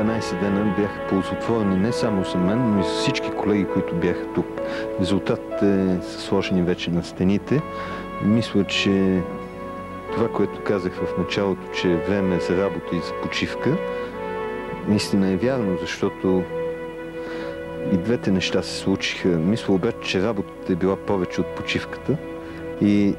12 дена бяха ползотворни не само за мен, но и за всички колеги, които бяха тук. Резултатите са сложени вече на стените. Мисля, че това, което казах в началото, че е време за работа и за почивка, наистина е вярно, защото и двете неща се случиха. Мисля обаче, че работата е била повече от почивката и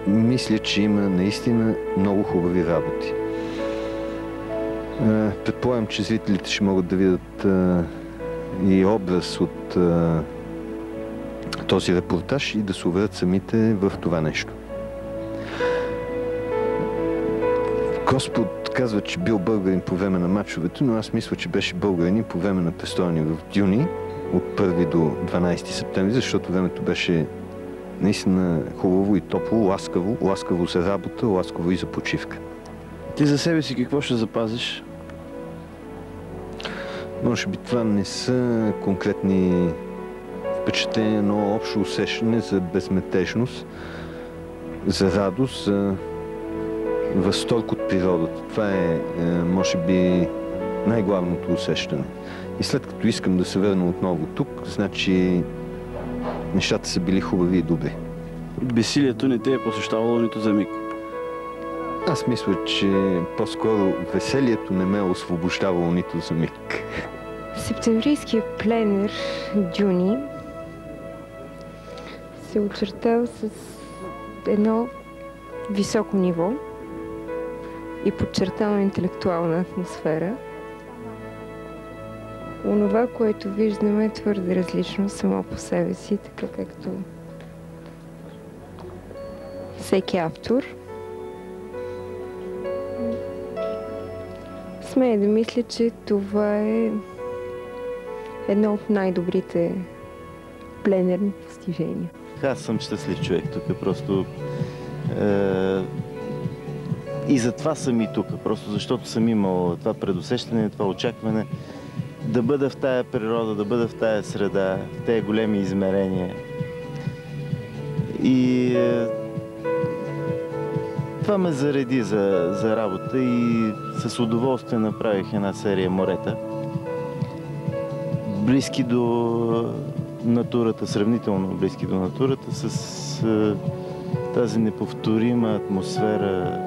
мисля, че има наистина много хубави работи. Предполагам, че зрителите ще могат да видят и образ от този репортаж и да се уверят самите в това нещо. Господ казва, че бил българин по време на мачовете, но аз мисля, че беше българин по време на престоя ни в Дюни от 1 до 12 септември, защото времето беше наистина хубаво и топло, ласкаво, ласкаво за работа, ласкаво и за почивка. Ти за себе си какво ще запазиш? Може би това не са конкретни впечатления, но общо усещане за безметежност, за радост, за възторг от природата. Това е, може би, най-главното усещане. И след като искам да се върна отново тук, значи нещата са били хубави и добри. Безсилието не те е посещавало нито за миг. Аз мисля, че по-скоро веселието не ме е освобождавало нито за миг. Септемврийският пленер Дюни се очертава с едно високо ниво и подчертано интелектуална атмосфера. Онова, което виждаме, е твърде различно само по себе си, така както всеки автор. Смея да мисля, че това е едно от най-добрите пленерни постижения. Аз съм щастлив човек тук, просто и затова съм и тук, просто защото съм имал това предусещане, това очакване да бъда в тая природа, да бъда в тая среда, в тези големи измерения. И това ме зареди за работа и с удоволствие направих една серия морета, близки до натурата, сравнително близки до натурата, с тази неповторима атмосфера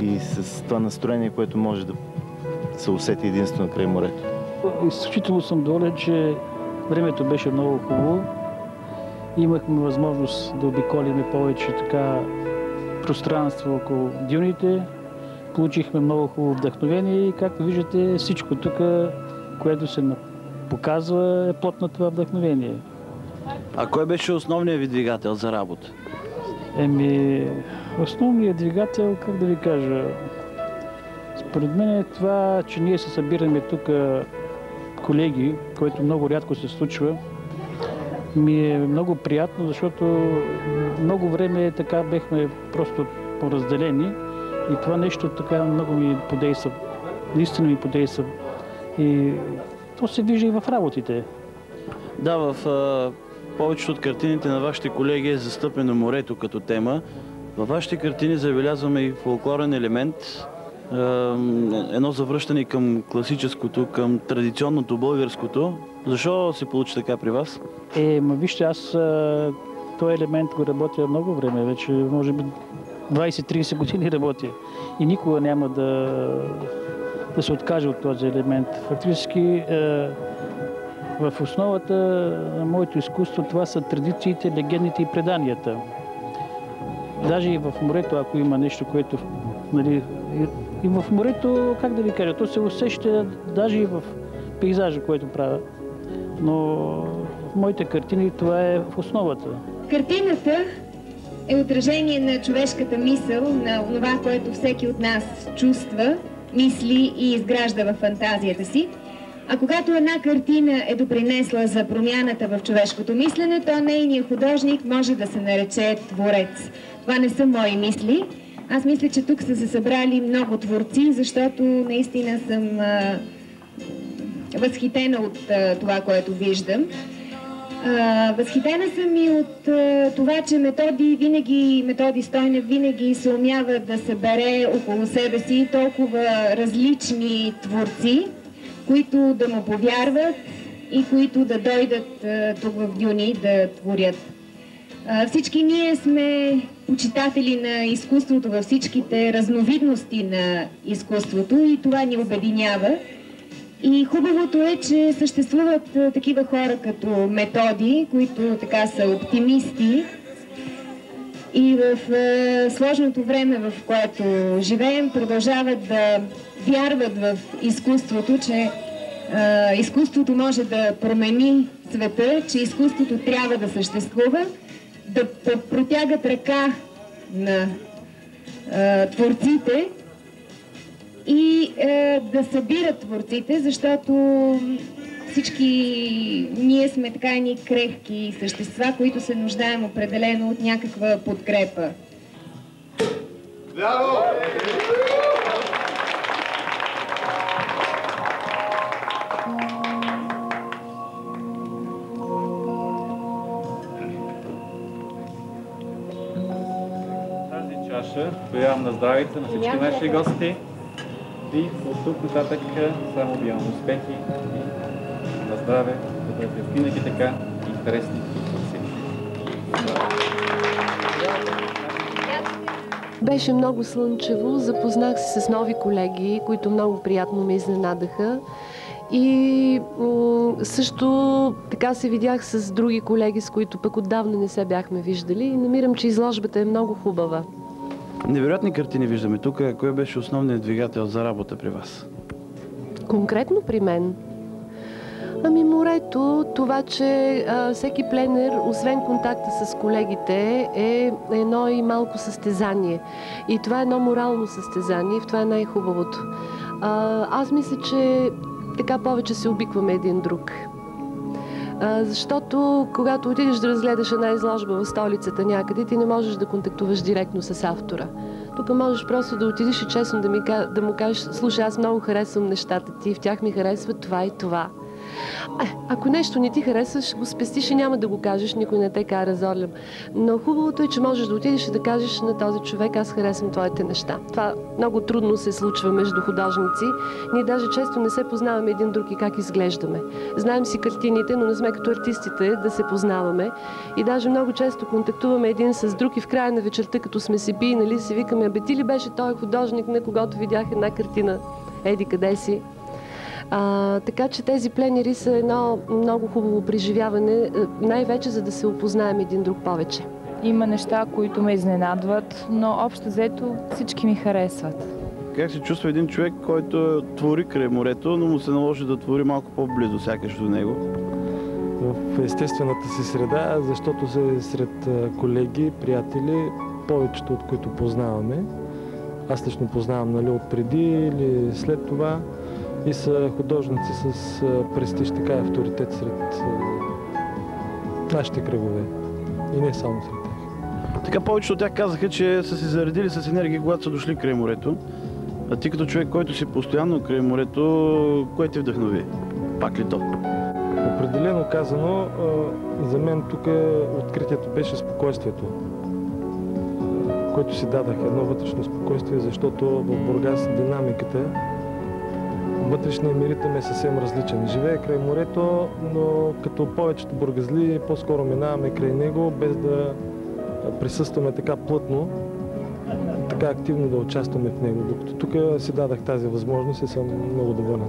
и с това настроение, което може да се усети единствено край морето. Изключително съм доволен, че времето беше много хубаво. Имахме възможност да обиколим повече така пространство около дюните. Получихме много хубаво вдъхновение и, както виждате, всичко тук, което се показва, е плод на това вдъхновение. А кой беше основният ви двигател за работа? Основният двигател, как да ви кажа, според мен е това, че ние се събираме тук колеги, което много рядко се случва. Ми е много приятно, защото много време така бехме просто поразделени и това нещо така много ми подейства, наистина ми подейства. И то се вижда и в работите. Да, в повечето от картините на вашите колеги е застъпено морето като тема. Във вашите картини забелязваме и фолклорен елемент, едно завръщане към класическото, към традиционното българското. Защо се получи така при вас? Вижте, аз този елемент го работя много време, вече може би 20-30 години работя и никога няма да се откаже от този елемент. Фактически в основата на моето изкуство това са традициите, легендите и преданията. Даже и в морето, ако има нещо, което... Нали, и в морето, как да ви кажа, то се усеща даже и в пейзажа, който правя. Но в моите картини това е в основата. Картината е отражение на човешката мисъл, на това, което всеки от нас чувства, мисли и изгражда във фантазията си. А когато една картина е допринесла за промяната в човешкото мислене, то нейният художник може да се нарече творец. Това не са мои мисли. Аз мисля, че тук са се събрали много творци, защото наистина съм възхитена от това, което виждам. Възхитена съм и от това, че Методи Стойнев винаги се умява да събере около себе си толкова различни творци, които да му повярват и които да дойдат тук в Дюни да творят. Всички ние сме почитатели на изкуството във всичките разновидности на изкуството и това ни обединява. И хубавото е, че съществуват такива хора като Методи, които така са оптимисти и в сложното време, в което живеем, продължават да вярват в изкуството, че изкуството може да промени света, че изкуството трябва да съществува, да протягат ръка на творците и да събират творците, защото всички ние сме така едни крехки същества, които се нуждаем определено от някаква подкрепа. Браво! Тази чаша появявам на здравите на всички наши гости и от тук нататък само ви имам успехи и на здраве, да бъдете винаги така интересни във всички. Беше много слънчево, запознах се с нови колеги, които много приятно ме изненадаха. И също така се видях с други колеги, с които пък отдавна не се бяхме виждали и намирам, че изложбата е много хубава. Невероятни картини виждаме тук. Кой беше основният двигател за работа при вас? Конкретно при мен? Ами морето, това, че всеки пленер, освен контакта с колегите, е едно и малко състезание. И това е едно морално състезание и в това е най-хубавото. Аз мисля, че така повече се обикваме един друг. Защото когато отидеш да разгледаш една изложба в столицата някъде, ти не можеш да контактуваш директно с автора. Тук можеш просто да отидеш и честно да му кажеш: слушай, аз много харесвам нещата ти, в тях ми харесва това и това. Ако нещо не ти харесва, ще го спестиш и няма да го кажеш, никой не те кара зорлям. Но хубавото е, че можеш да отидеш и да кажеш на този човек: аз харесвам твоите неща. Това много трудно се случва между художници. Ние даже често не се познаваме един друг и как изглеждаме. Знаем си картините, но не сме като артистите да се познаваме. И даже много често контактуваме един с друг и в края на вечерта, като сме се пинали, си викаме: абе ти ли беше той художник, на когото видях една картина? Еди къде си? Така че тези пленери са едно много хубаво преживяване, най-вече за да се опознаем един друг повече. Има неща, които ме изненадват, но общо взето всички ми харесват. Как се чувства един човек, който твори край морето, но му се наложи да твори малко по-близо сякаш до него? В естествената си среда, защото се сред колеги, приятели, повечето от които познаваме. Аз лично познавам, нали, от преди или след това. И са художници с престиж, така и авторитет сред нашите кръгове. И не само сред тях. Така повечето от тях казаха, че са се заредили с енергия, когато са дошли край морето. А ти като човек, който си постоянно край морето, кое те вдъхнови? Пак ли то? Определено казано, за мен тук откритието беше спокойствието, което си дадах, едно вътрешно спокойствие, защото в Бургас динамиката, вътрешният ми ритъм е съвсем различен. Живея край морето, но като повечето бургазли по-скоро минаваме край него, без да присъстваме така плътно, така активно да участваме в него. Докато тук си дадах тази възможност и съм много доволен.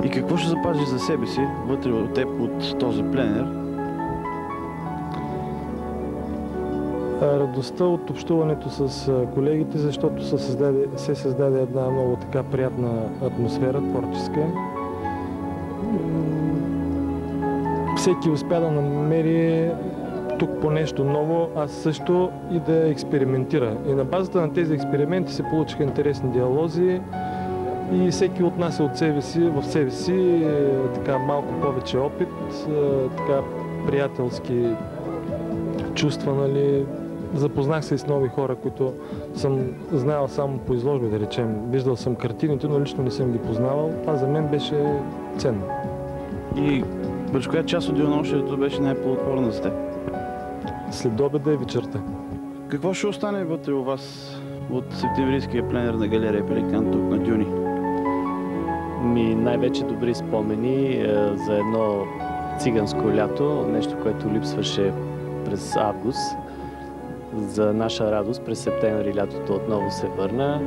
И какво ще запазиш за себе си, вътре от теб, от този пленер? Радостта от общуването с колегите, защото се създаде една много така приятна атмосфера, творческа. Всеки успя да намери тук по нещо ново, аз също, и да експериментира. И на базата на тези експерименти се получиха интересни диалози и всеки от нас в себе си така малко повече опит, така приятелски чувства, нали. Запознах се с нови хора, които съм знаел само по изложби, да речем. Виждал съм картините, но лично не съм ги познавал. Това за мен беше ценно. И Бъч, коя част от денонощието беше най-плодотворна за теб? След обеда и вечерта. Какво ще остане вътре у вас от септемврийския пленер на галерия Пеликан тук на Дюни? Най-вече добри спомени за едно циганско лято, нещо, което липсваше през август. За наша радост през септември лятото отново се върна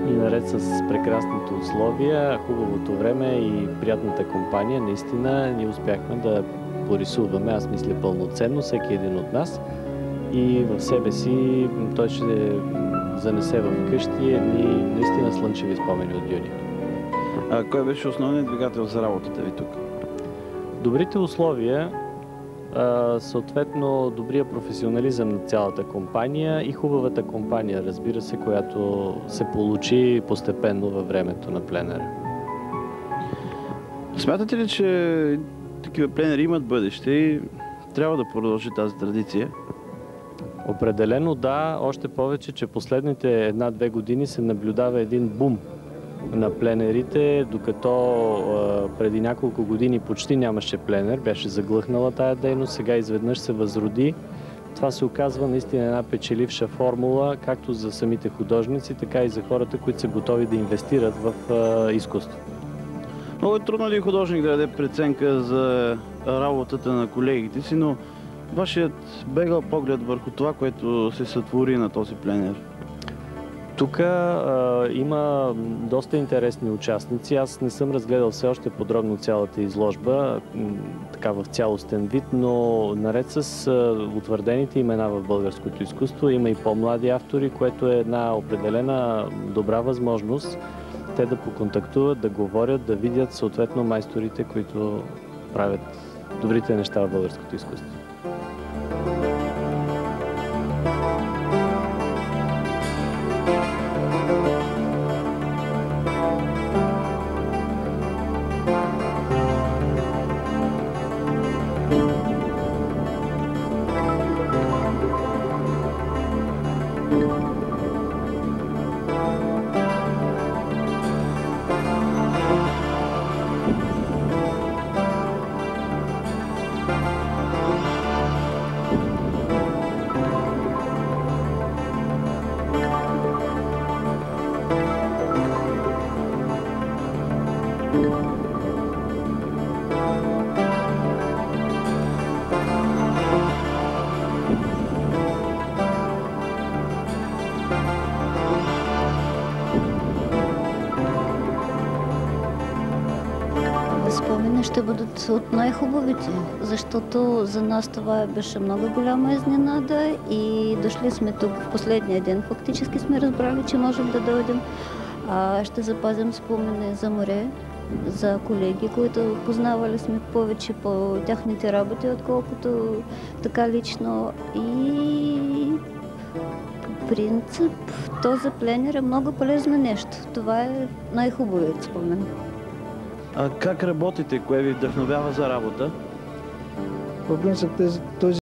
и наред с прекрасните условия, хубавото време и приятната компания, наистина ние успяхме да порисуваме, аз мисля, пълноценно всеки един от нас и в себе си той ще занесе в къщи едни наистина слънчеви спомени от Дюни. А кой беше основният двигател за работата ви тук? Добрите условия, съответно добрия професионализъм на цялата компания и хубавата компания, разбира се, която се получи постепенно във времето на пленера. Смятате ли, че такива пленери имат бъдеще и трябва да продължи тази традиция? Определено да, още повече, че последните 1-2 години се наблюдава един бум на пленерите, докато преди няколко години почти нямаше пленер, беше заглъхнала тая дейност, сега изведнъж се възроди. Това се оказва наистина една печеливша формула, както за самите художници, така и за хората, които са готови да инвестират в изкуство. Много е трудно ли художник да даде преценка за работата на колегите си, но вашият бегал поглед върху това, което се сътвори на този пленер? Тук има доста интересни участници. Аз не съм разгледал все още подробно цялата изложба, така в цялостен вид, но наред с утвърдените имена в българското изкуство има и по-млади автори, което е една определена добра възможност те да поконтактуват, да говорят, да видят съответно майсторите, които правят добрите неща в българското изкуство. Спомени ще бъдат от най-хубавите, защото за нас това беше много голяма изненада и дошли сме тук в последния ден. Фактически сме разбрали, че можем да дойдем. Ще запазим спомени за море, за колеги, които познавали сме повече по тяхните работи, отколкото така лично. И по принцип този пленер е много полезно нещо. Това е най-хубавият спомен. А как работите? Кое ви вдъхновява за работа? По принцип този